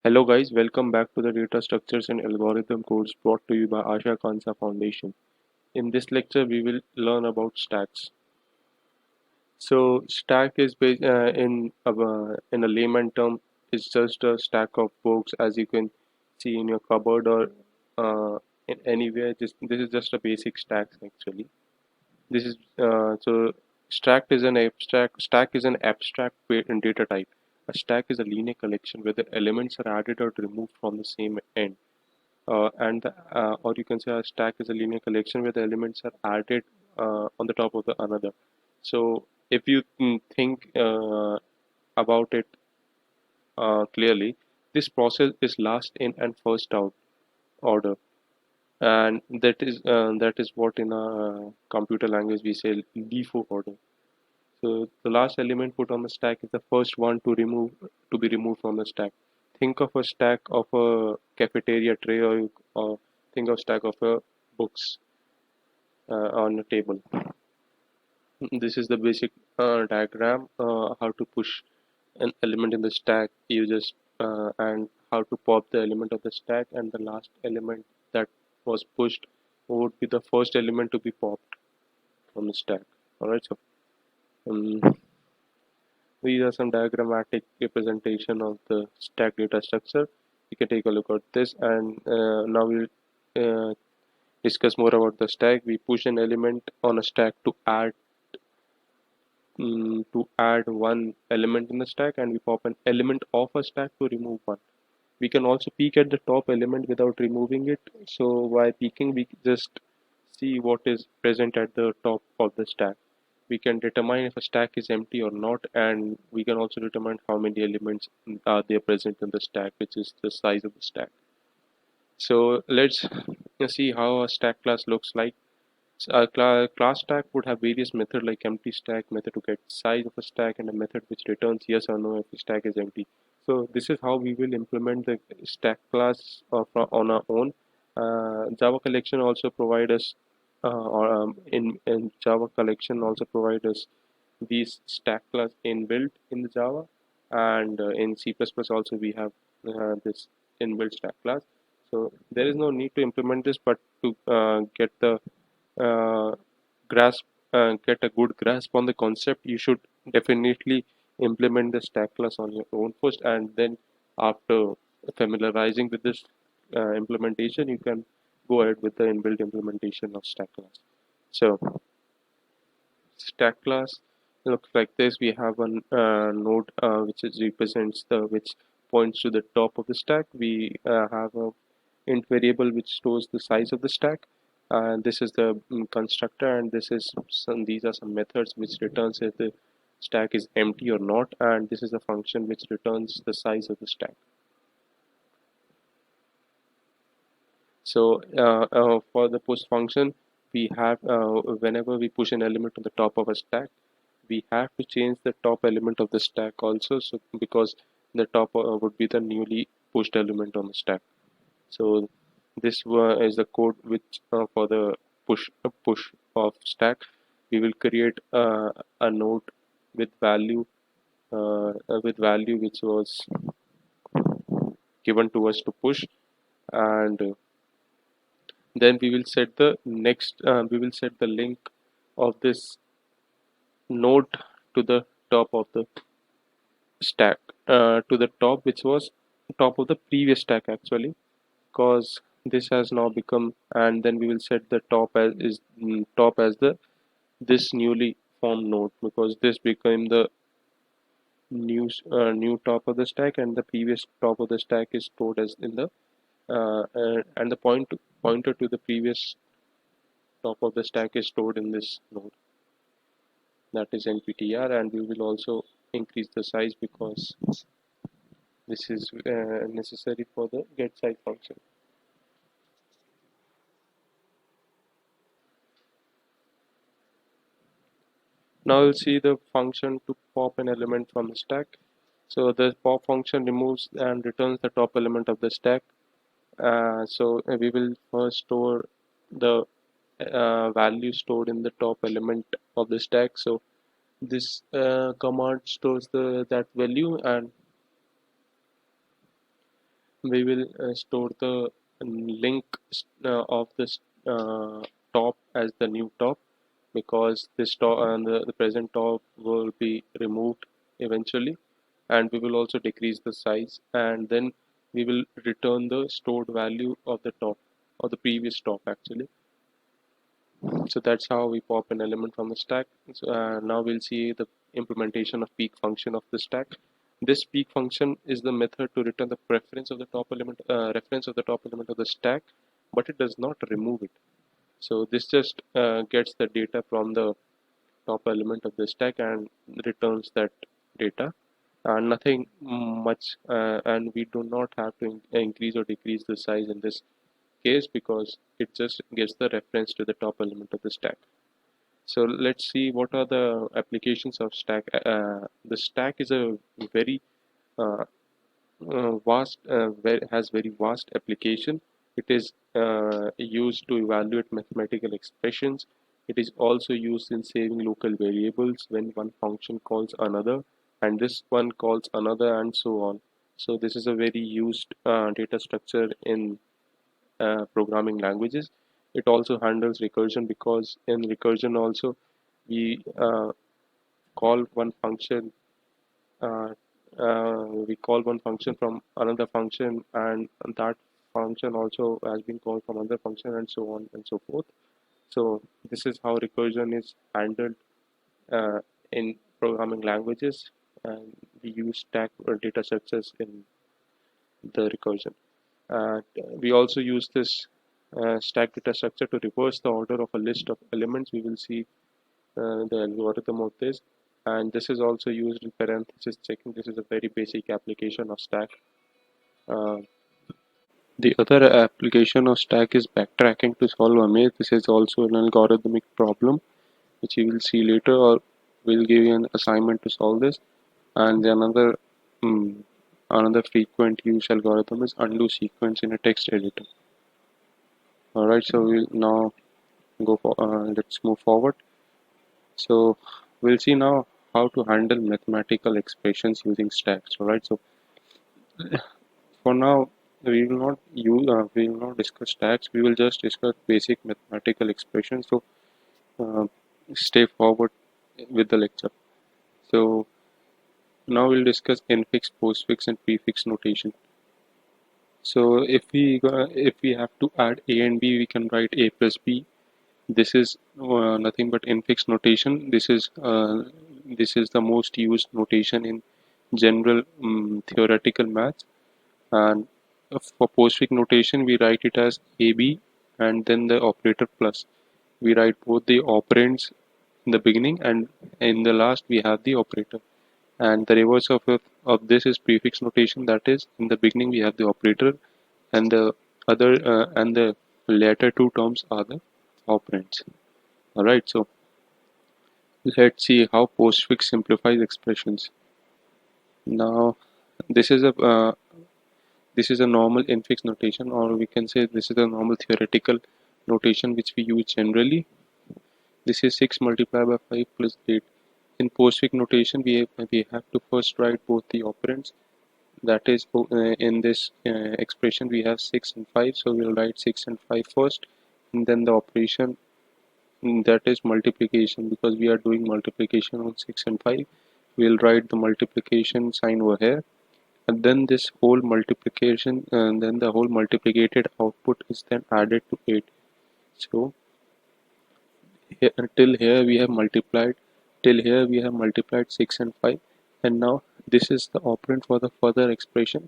Hello guys, welcome back to the Data Structures and Algorithm course brought to you by Asha Akanksha Foundation. In this lecture, we will learn about stacks. So, stack is in a layman term is just a stack of books, as you can see in your cupboard or in anywhere. This is just a basic stack actually. This is so stack is an abstract data type. A stack is a linear collection where the elements are added or removed from the same end. Or you can say a stack is a linear collection where the elements are added on the top of the another. So if you think about it clearly, this process is last in and first out order, and that is what in a computer language we say LIFO order. So the last element put on the stack is the first one to be removed from the stack. Think of a stack of a cafeteria tray, or think of stack of books on a table. This is the basic diagram. How to push an element in the stack. You just and how to pop the element of the stack, and the last element that was pushed would be the first element to be popped from the stack. All right. So. Um, These are some diagrammatic representation of the stack data structure. You can take a look at this, and now we'll uh, discuss more about the stack. We push an element on a stack to add one element in the stack, and we pop an element off a stack to remove one. We can also peek at the top element without removing it. So by peeking, we just see what is present at the top of the stack. We can determine if a stack is empty or not, and we can also determine how many elements are there present in the stack, which is the size of the stack. So let's see how a stack class looks like. A class stack would have various methods like empty stack, method to get size of a stack, and a method which returns yes or no if the stack is empty. So this is how we will implement the stack class on our own. Java collection also provide us, in Java collection also provide us these stack class inbuilt in the Java, and in C++ also we have this inbuilt stack class. So there is no need to implement this, but to get the uh, grasp get a good grasp on the concept, you should definitely implement the stack class on your own first, and then after familiarizing with this implementation, you can go ahead with the inbuilt implementation of stack class. So stack class looks like this. We have a node which represents the which points to the top of the stack. We have a int variable which stores the size of the stack, and this is the constructor, and these are some methods which returns if the stack is empty or not, and this is a function which returns the size of the stack. So for the push function, we have whenever we push an element to the top of a stack, we have to change the top element of the stack also. So because the top would be the newly pushed element on the stack. So this is the code which for the push of stack. We will create a node with value which was given to us to push, and then we will set the link of this node to the top of the stack, to the top which was top of the previous stack actually, because this has now become, and then we will set the top as the this newly formed node, because this became the new top of the stack, and the previous top of the stack is stored as in the and the pointer to the previous top of the stack is stored in this node, that is nptr, and we will also increase the size because this is necessary for the get size function. Now we'll see the function to pop an element from the stack. So the pop function removes and returns the top element of the stack. So we will first store the value stored in the top element of the stack. So this command stores that value, and we will store the link of this top as the new top, because this top and the present top will be removed eventually, and we will also decrease the size, and then we will return the stored value of the top, or the previous top actually. So that's how we pop an element from the stack. So, now we'll see the implementation of peek function of the stack. This peek function is the method to return the preference of the top element, reference of the top element of the stack, but it does not remove it. So this just gets the data from the top element of the stack and returns that data, and nothing much. And we do not have to increase or decrease the size in this case, because it just gets the reference to the top element of the stack. So let's see what are the applications of stack. The stack is a very uh, has very vast application. It is used to evaluate mathematical expressions. It is also used in saving local variables when one function calls another, and this one calls another, and so on. So this is a very used data structure in programming languages. It also handles recursion, because in recursion also we call one function uh, we call one function from another function, and that function also has been called from another function, and so on and so forth. So this is how recursion is handled uh, in programming languages, and we use stack data structures in the recursion. We also use this stack data structure to reverse the order of a list of elements. We will see the algorithm of this, and this is also used in parenthesis checking. This is a very basic application of stack. Uh, the other application of stack is backtracking to solve a maze. This is also an algorithmic problem, which you will see later, or we'll give you an assignment to solve this. And the um, another frequent use algorithm is undo sequence in a text editor. Alright, so we'll now let's move forward. So we'll see now how to handle mathematical expressions using stacks. Alright, so for now we will not discuss stacks. We will just discuss basic mathematical expressions. So uh, stay forward with the lecture. So now we'll discuss infix, postfix, and prefix notation. So if we have to add a and b, we can write a plus b. This is nothing but infix notation. This is the most used notation in general theoretical maths. And for postfix notation, we write it as AB and then the operator plus. We write both the operands in the beginning, and in the last we have the operator. And the reverse of this is prefix notation. That is, in the beginning we have the operator, and the latter two terms are the operands. Alright, so let's see how postfix simplifies expressions. Now, this is a uh, this is a normal infix notation, or we can say this is a normal theoretical notation which we use generally. This is 6 multiplied by 5 plus 8. In postfix notation, we have to first write both the operands. That is, in this expression we have 6 and 5, so we'll write 6 and 5 first, and then the operation, that is multiplication, because we are doing multiplication on 6 and 5. We'll write the multiplication sign over here, and then this whole multiplication, and then the whole multiplicated output is then added to 8. So here, till here we have multiplied 6 and 5, and now this is the operand for the further expression.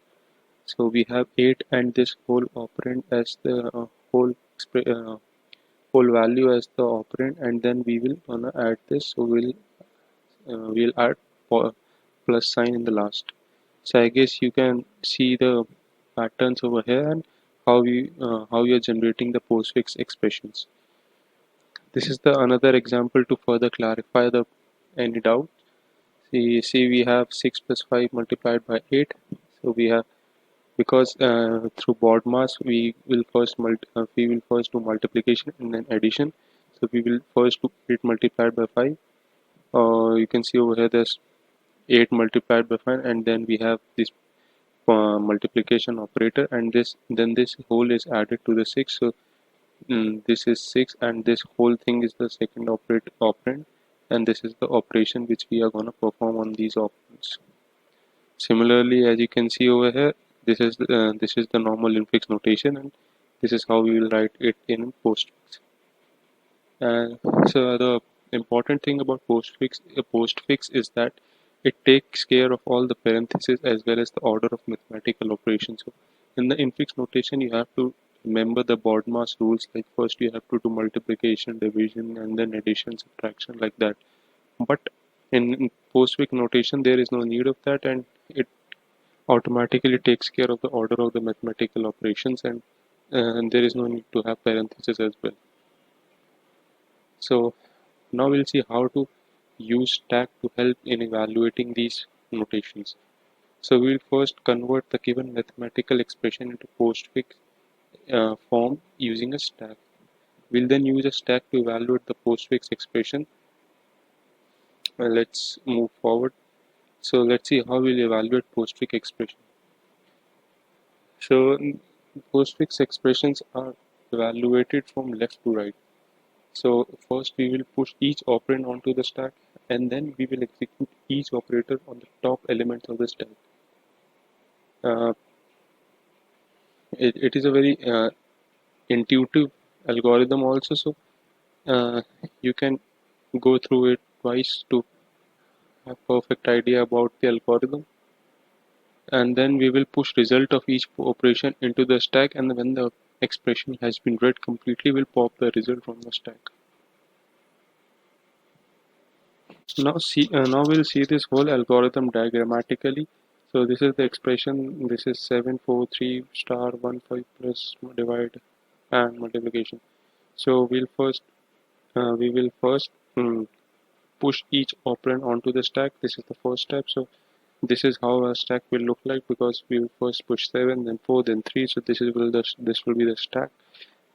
So we have 8 and this whole operand as the whole value as the operand, and then we will gonna add this. So we'll add plus sign in the last. So I guess you can see the patterns over here, and how you're generating the postfix expressions. This is the another example to further clarify the any doubt. See we have 6 plus 5 multiplied by 8. So we have, because through BODMAS we will first do multiplication and then addition. So we will first do 8 multiplied by 5. You can see over here there's 8 multiplied by 5, and then we have this multiplication operator, and this whole is added to the 6. So this is 6, and this whole thing is the second operand, and this is the operation which we are going to perform on these operands. Similarly, as you can see over here, this is the normal infix notation, and this is how we will write it in postfix. And so the important thing about postfix is that it takes care of all the parentheses as well as the order of mathematical operations. So in the infix notation, you have to remember the BODMAS rules. Like first you have to do multiplication, division, and then addition, subtraction, like that. But in postfix notation, there is no need of that, and it automatically takes care of the order of the mathematical operations, and there is no need to have parentheses as well. So now we'll see how to use stack to help in evaluating these notations. So we'll first convert the given mathematical expression into postfix form using a stack. We'll then use a stack to evaluate the postfix expression. Let's move forward. So let's see how we'll evaluate postfix expression. So postfix expressions are evaluated from left to right. So first we will push each operand onto the stack, and then we will execute each operator on the top elements of the stack. Uh, it is a very intuitive algorithm also, so you can go through it twice to have perfect idea about the algorithm. And then we will push result of each operation into the stack, and when the expression has been read completely, we'll pop the result from the stack. Now we'll see this whole algorithm diagrammatically. So this is the expression. This is 743 star 15 plus divide and multiplication. So we will first push each operand onto the stack. This is the first step. So this is how a stack will look like, because we will first push 7, then 4, then 3. So this will be the stack,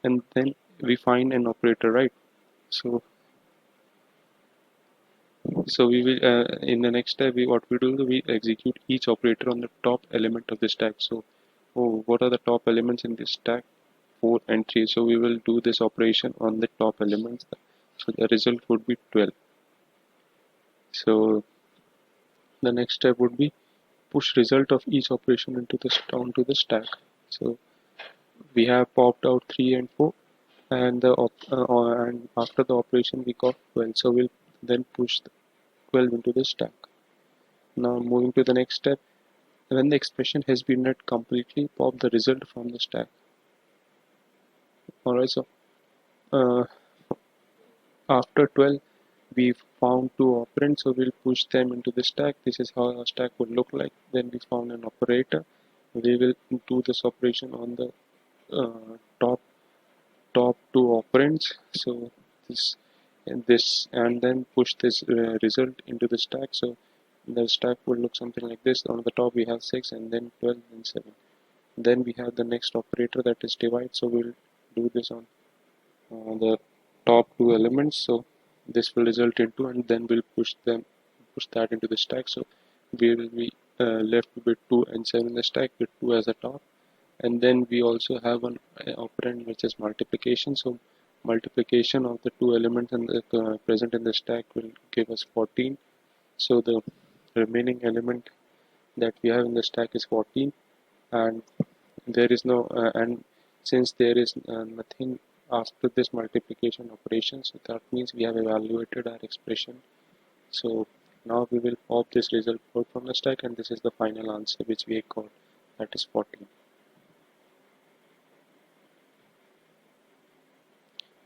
and then we find an operator, right? So we will in the next step, what we do, we execute each operator on the top element of the stack. So what are the top elements in this stack? 4 and 3. So we will do this operation on the top elements. So the result would be 12. So the next step would be push result of each operation into the onto the stack. So we have popped out 3 and 4, and and after the operation we got 12. So we'll then push the 12 into the stack. Now moving to the next step, when the expression has been read completely, pop the result from the stack. Alright, so uh, after 12, we found two operands, so we'll push them into the stack. This is how our stack would look like. Then we found an operator. We will do this operation on the top two operands. So and then push this result into the stack. So the stack will look something like this. On the top we have 6, and then 12 and 7. Then we have the next operator, that is divide. So we'll do this on the top two elements. So this will result into, and then we'll push that into the stack. So we will be left with 2 and 7 in the stack, with 2 as a top. And then we also have an operand which is multiplication. So multiplication of the two elements in the, present in the stack will give us 14. So the remaining element that we have in the stack is 14, and there is no and since there is nothing after this multiplication operation, so that means we have evaluated our expression. So now we will pop this result out from the stack, and this is the final answer which we got, that is 14.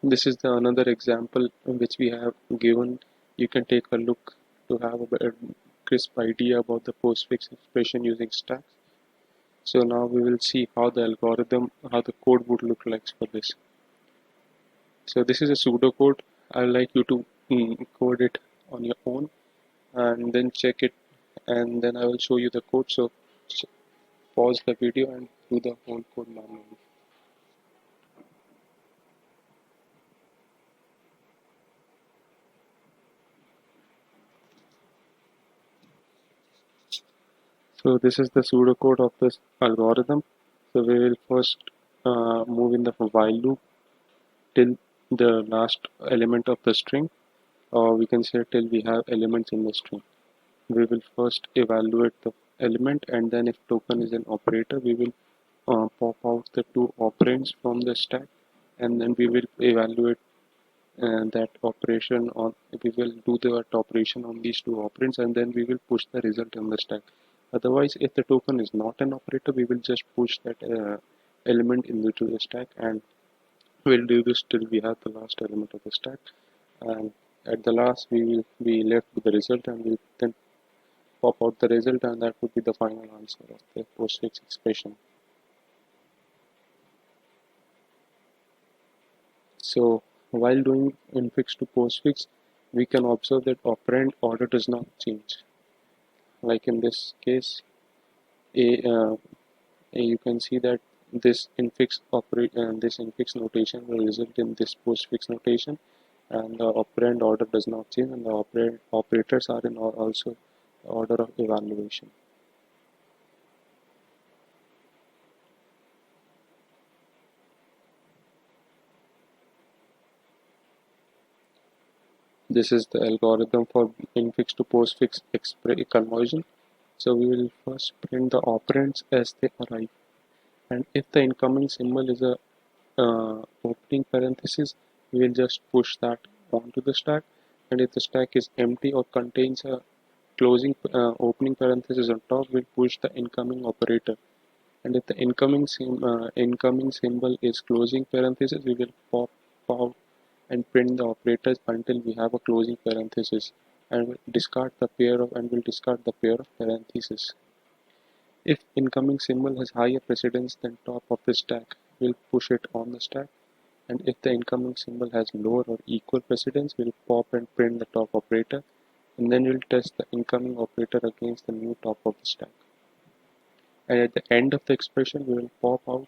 This is the another example which we have given. You can take a look to have a crisp idea about the postfix expression using stacks. So now we will see how the code would look like for this. So this is a pseudocode. I would like you to code it on your own and then check it, and then I will show you the code. So pause the video and do the whole code manually. So this is the pseudocode of this algorithm. So we will first move in the while loop till the last element of the string, or we can say till we have elements in the string. We will first evaluate the element, and then if token is an operator, we will pop out the two operands from the stack, and then we will evaluate that operation on, we will do that operation on these two operands, and then we will push the result in the stack. Otherwise, if the token is not an operator, we will just push that element into the stack, and we'll do this till we have the last element of the stack. And at the last, we will be left with the result, and we'll then pop out the result, and that would be the final answer of the postfix expression. So while doing infix to postfix, we can observe that operand order does not change. Like in this case, you can see that this infix notation will result in this postfix notation, and the operand order does not change, and the operators are in also order of evaluation. This is the algorithm for infix to postfix conversion. So we will first print the operands as they arrive, and if the incoming symbol is a opening parenthesis, we will just push that onto the stack, and if the stack is empty or contains a closing opening parenthesis on top, we'll push the incoming operator, and if the incoming symbol is closing parenthesis, we will pop out and print the operators until we have a closing parenthesis, and we'll discard the pair of parentheses. If incoming symbol has higher precedence than top of the stack, we'll push it on the stack, and if the incoming symbol has lower or equal precedence, we'll pop and print the top operator, and then we'll test the incoming operator against the new top of the stack. And at the end of the expression, we will pop out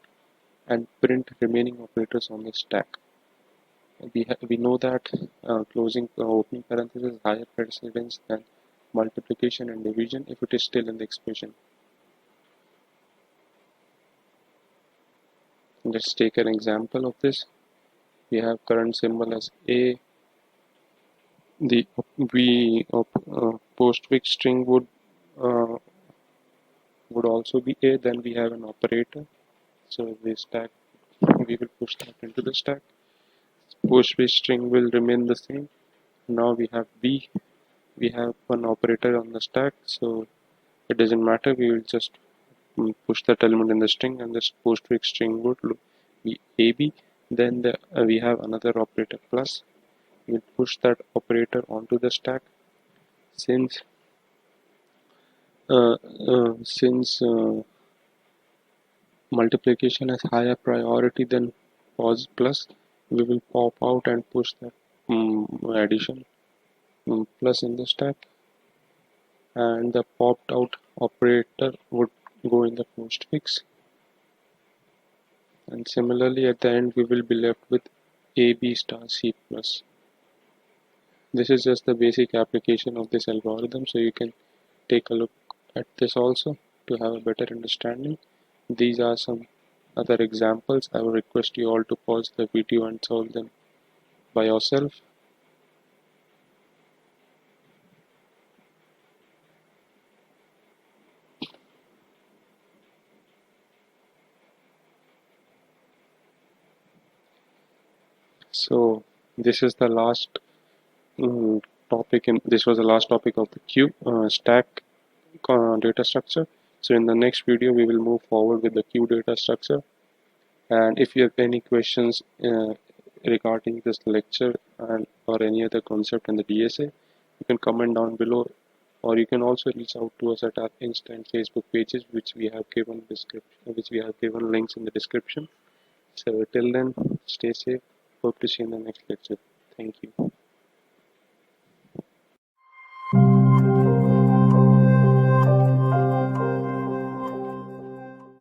and print remaining operators on the stack. We know that opening parenthesis higher precedence than multiplication and division if it is still in the expression. Let's take an example of this. We have current symbol as A. The postfix string would also be A. Then we have an operator. So we will push that into the stack. Postfix string will remain the same. Now we have B. We have one operator on the stack, so it doesn't matter. We will just push that element in the string, and this postfix string would be AB. Then we have another operator plus. We'll push that operator onto the stack. Since multiplication has higher priority than plus, we will pop out and push that addition plus in the stack, and the popped out operator would go in the postfix, and similarly at the end we will be left with AB star C plus. This is just the basic application of this algorithm, so you can take a look at this also to have a better understanding. These are some other examples. I would request you all to pause the video and solve them by yourself. So this is the last topic, and this was the last topic of the queue stack data structure. So in the next video we will move forward with the queue data structure, and if you have any questions regarding this lecture and or any other concept in the DSA, you can comment down below, or you can also reach out to us at our Insta and Facebook pages, which we have given links in the description. So till then, stay safe. Hope to see you in the next lecture. Thank you.